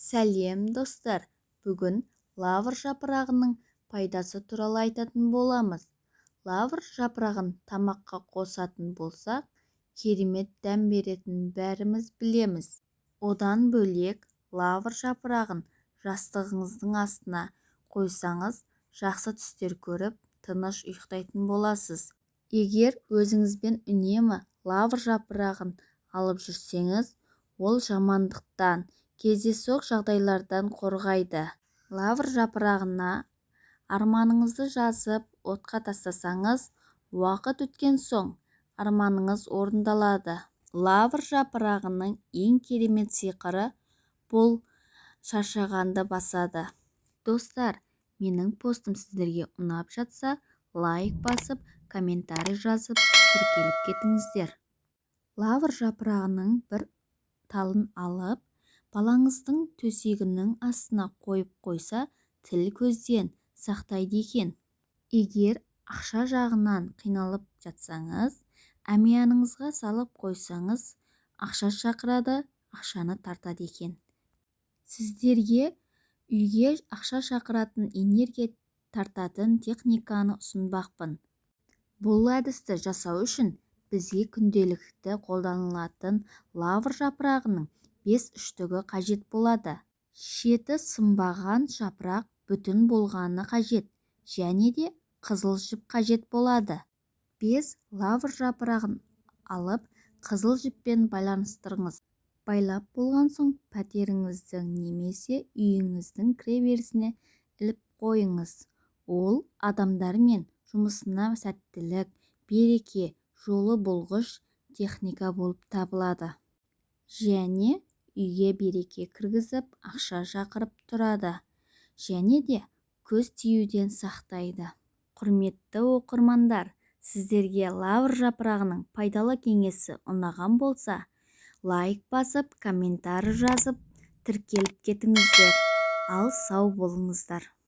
Сәлем достар, бүгін лавр жапырағының пайдасы туралы айтатын боламыз. Лавр жапырағын тамаққа қосатын болсақ, керемет дәм беретінін бәріміз білеміз. Одан бөлек лавр жапырағын жастығыңыздың астына қойсаңыз, жақсы түстер көріп, тыныш ұйықтайтын боласыз. Егер өзіңізбен үнемі лавр жапырағын алып жүрсеңіз, ол жамандықтан, кездейсоқ жағдайлардан қорғайды. Лавр жапырағына арманыңызды жазып, отқа тастасаңыз, уақыт өткен соң арманыңыз орындалады. Лавр жапырағының ең керемет сиқыры бұл шаршағанды басады. Достар, менің постым сіздерге ұнап жатса, лайк басып, комментарий жазып, тіркеліп кетіңіздер. Лавр жапырағының бір талын алып, балаңыздың төсегінің астына қойып қойса, тіл көзден сақтайды екен. Егер ақша жағынан қиналып жатсаңыз, әмияныңызға салып қойсаңыз, ақша шақырады, ақшаны тартады екен. Сіздерге үйге ақша шақыратын, энергия тартатын техниканы ұсынбақпын. Бұл әдісті жасау үшін бізге күнделікті қолданылатын лавр жапырағының 5/3 қажет болады. Шеті сынбаған жапырақ бүтін болғаны қажет, және де қызыл жіп қажет болады. 5 лавр жапырағын алып, қызыл жіппен байланыстырыңыз. Байлап болған соң, пәтеріңіздің немесе үйіңіздің кіреберісіне іліп қойыңыз. Ол адамдар мен жұмысына сәттілік, береке, жолы болғыш техника болып табылады. Және үйге береке кіргізіп, ақша шақырып тұрады. Және де көз тиюден сақтайды. Құрметті оқырмандар, сіздерге лавр жапырағының пайдалы кеңесі ұнаған болса, лайк басып, комментарий жазып, тіркеліп кетіңіздер. Ал сау болыңыздар.